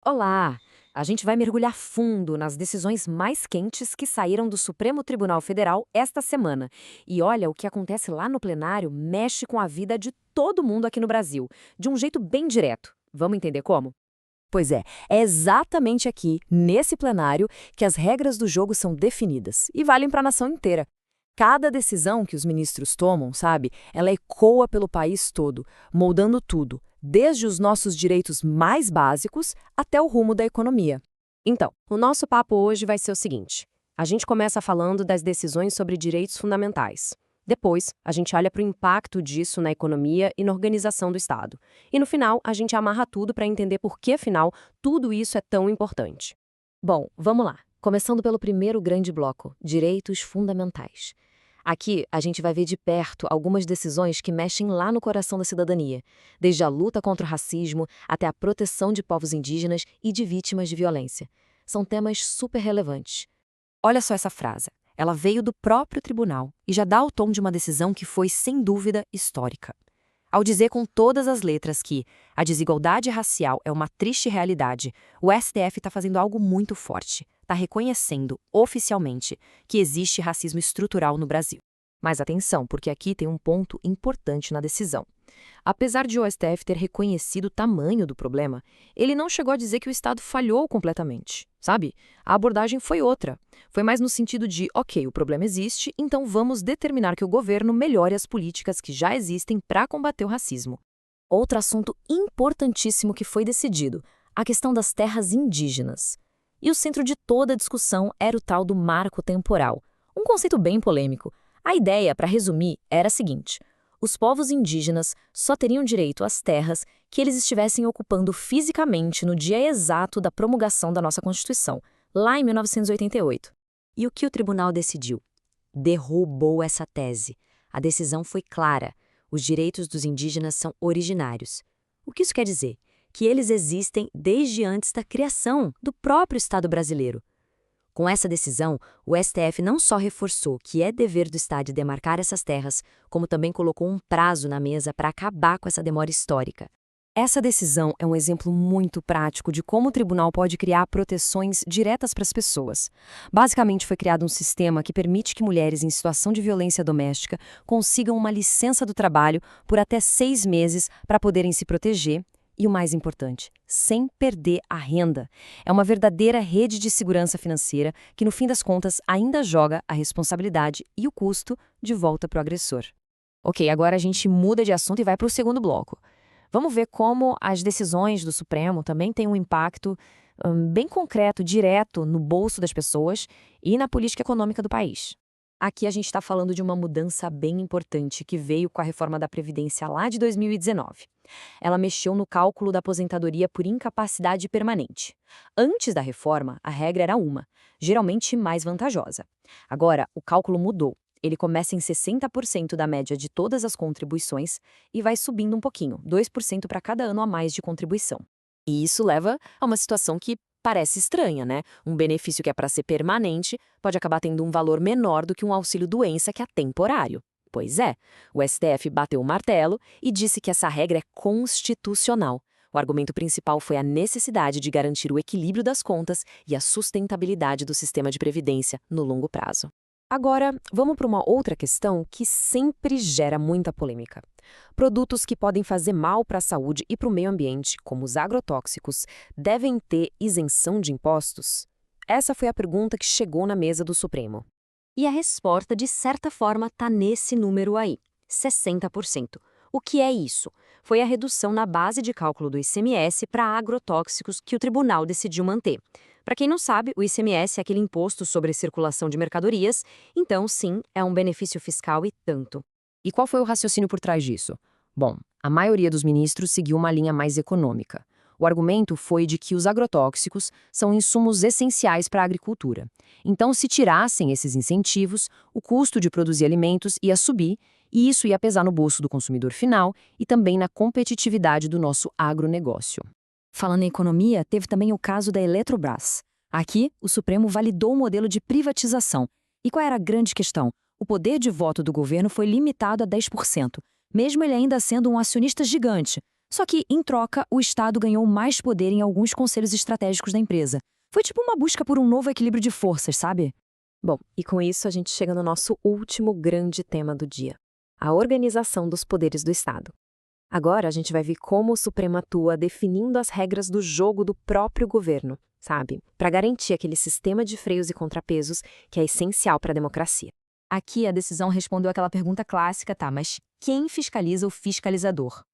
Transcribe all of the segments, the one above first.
Olá! A gente vai mergulhar fundo nas decisões mais quentes que saíram do Supremo Tribunal Federal esta semana. E olha, o que acontece lá no plenário mexe com a vida de todo mundo aqui no Brasil, de um jeito bem direto. Vamos entender como? Pois é exatamente aqui, nesse plenário, que as regras do jogo são definidas e valem para a nação inteira. Cada decisão que os ministros tomam, sabe, ela ecoa pelo país todo, moldando tudo, desde os nossos direitos mais básicos até o rumo da economia. Então, o nosso papo hoje vai ser o seguinte: a gente começa falando das decisões sobre direitos fundamentais. Depois, a gente olha para o impacto disso na economia e na organização do Estado. E no final, a gente amarra tudo para entender por que, afinal, tudo isso é tão importante. Bom, vamos lá. Começando pelo primeiro grande bloco, direitos fundamentais. Aqui, a gente vai ver de perto algumas decisões que mexem lá no coração da cidadania, desde a luta contra o racismo até a proteção de povos indígenas e de vítimas de violência. São temas super relevantes. Olha só essa frase. Ela veio do próprio tribunal e já dá o tom de uma decisão que foi, sem dúvida, histórica. Ao dizer com todas as letras que a desigualdade racial é uma triste realidade, o STF está fazendo algo muito forte. Está reconhecendo, oficialmente, que existe racismo estrutural no Brasil. Mas atenção, porque aqui tem um ponto importante na decisão. Apesar de o STF ter reconhecido o tamanho do problema, ele não chegou a dizer que o Estado falhou completamente, sabe? A abordagem foi outra. Foi mais no sentido de, ok, o problema existe, então vamos determinar que o governo melhore as políticas que já existem para combater o racismo. Outro assunto importantíssimo que foi decidido, a questão das terras indígenas. E o centro de toda a discussão era o tal do marco temporal, um conceito bem polêmico. A ideia, para resumir, era a seguinte: os povos indígenas só teriam direito às terras que eles estivessem ocupando fisicamente no dia exato da promulgação da nossa Constituição, lá em 1988. E o que o tribunal decidiu? Derrubou essa tese. A decisão foi clara: os direitos dos indígenas são originários. O que isso quer dizer? Que eles existem desde antes da criação do próprio Estado brasileiro. Com essa decisão, o STF não só reforçou que é dever do Estado demarcar essas terras, como também colocou um prazo na mesa para acabar com essa demora histórica. Essa decisão é um exemplo muito prático de como o tribunal pode criar proteções diretas para as pessoas. Basicamente, foi criado um sistema que permite que mulheres em situação de violência doméstica consigam uma licença do trabalho por até 6 meses para poderem se proteger. E o mais importante, sem perder a renda. É uma verdadeira rede de segurança financeira que, no fim das contas, ainda joga a responsabilidade e o custo de volta para o agressor. Ok, agora a gente muda de assunto e vai para o segundo bloco. Vamos ver como as decisões do Supremo também têm um impacto bem concreto, direto no bolso das pessoas e na política econômica do país. Aqui a gente está falando de uma mudança bem importante que veio com a reforma da Previdência lá de 2019. Ela mexeu no cálculo da aposentadoria por incapacidade permanente. Antes da reforma, a regra era uma, geralmente mais vantajosa. Agora, o cálculo mudou. Ele começa em 60% da média de todas as contribuições e vai subindo um pouquinho, 2% para cada ano a mais de contribuição. E isso leva a uma situação que parece estranha, né? Um benefício que é para ser permanente pode acabar tendo um valor menor do que um auxílio-doença que é temporário. Pois é, o STF bateu o martelo e disse que essa regra é constitucional. O argumento principal foi a necessidade de garantir o equilíbrio das contas e a sustentabilidade do sistema de previdência no longo prazo. Agora, vamos para uma outra questão que sempre gera muita polêmica. Produtos que podem fazer mal para a saúde e para o meio ambiente, como os agrotóxicos, devem ter isenção de impostos? Essa foi a pergunta que chegou na mesa do Supremo. E a resposta, de certa forma, está nesse número aí, 60%. O que é isso? Foi a redução na base de cálculo do ICMS para agrotóxicos que o tribunal decidiu manter. Para quem não sabe, o ICMS é aquele imposto sobre circulação de mercadorias, então, sim, é um benefício fiscal e tanto. E qual foi o raciocínio por trás disso? Bom, a maioria dos ministros seguiu uma linha mais econômica. O argumento foi de que os agrotóxicos são insumos essenciais para a agricultura. Então, se tirassem esses incentivos, o custo de produzir alimentos ia subir e isso ia pesar no bolso do consumidor final e também na competitividade do nosso agronegócio. Falando em economia, teve também o caso da Eletrobras. Aqui, o Supremo validou o modelo de privatização. E qual era a grande questão? O poder de voto do governo foi limitado a 10%, mesmo ele ainda sendo um acionista gigante. Só que, em troca, o Estado ganhou mais poder em alguns conselhos estratégicos da empresa. Foi tipo uma busca por um novo equilíbrio de forças, sabe? Bom, e com isso a gente chega no nosso último grande tema do dia: a organização dos poderes do Estado. Agora a gente vai ver como o Supremo atua definindo as regras do jogo do próprio governo, sabe? Para garantir aquele sistema de freios e contrapesos que é essencial para a democracia. Aqui a decisão respondeu aquela pergunta clássica, tá, mas quem fiscaliza o fiscalizador?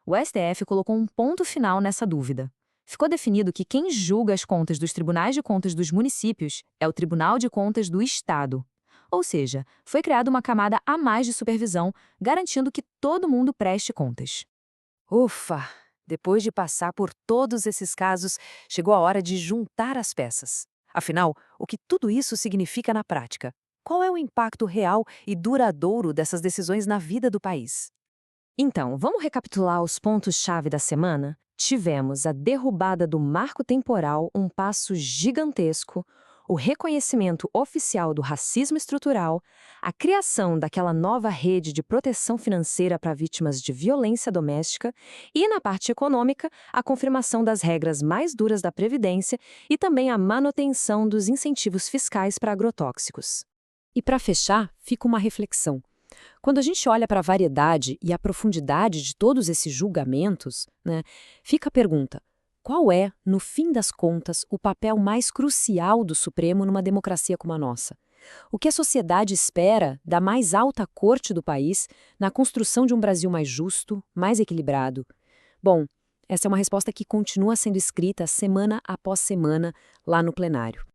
O STF colocou um ponto final nessa dúvida. Ficou definido que quem julga as contas dos tribunais de contas dos municípios é o Tribunal de Contas do Estado. Ou seja, foi criada uma camada a mais de supervisão, garantindo que todo mundo preste contas. Ufa! Depois de passar por todos esses casos, chegou a hora de juntar as peças. Afinal, o que tudo isso significa na prática? Qual é o impacto real e duradouro dessas decisões na vida do país? Então, vamos recapitular os pontos-chave da semana? Tivemos a derrubada do marco temporal, um passo gigantesco, o reconhecimento oficial do racismo estrutural, a criação daquela nova rede de proteção financeira para vítimas de violência doméstica e, na parte econômica, a confirmação das regras mais duras da Previdência e também a manutenção dos incentivos fiscais para agrotóxicos. E para fechar, fica uma reflexão. Quando a gente olha para a variedade e a profundidade de todos esses julgamentos, fica a pergunta: qual é, no fim das contas, o papel mais crucial do Supremo numa democracia como a nossa? O que a sociedade espera da mais alta corte do país na construção de um Brasil mais justo, mais equilibrado? Bom, essa é uma resposta que continua sendo escrita semana após semana lá no plenário.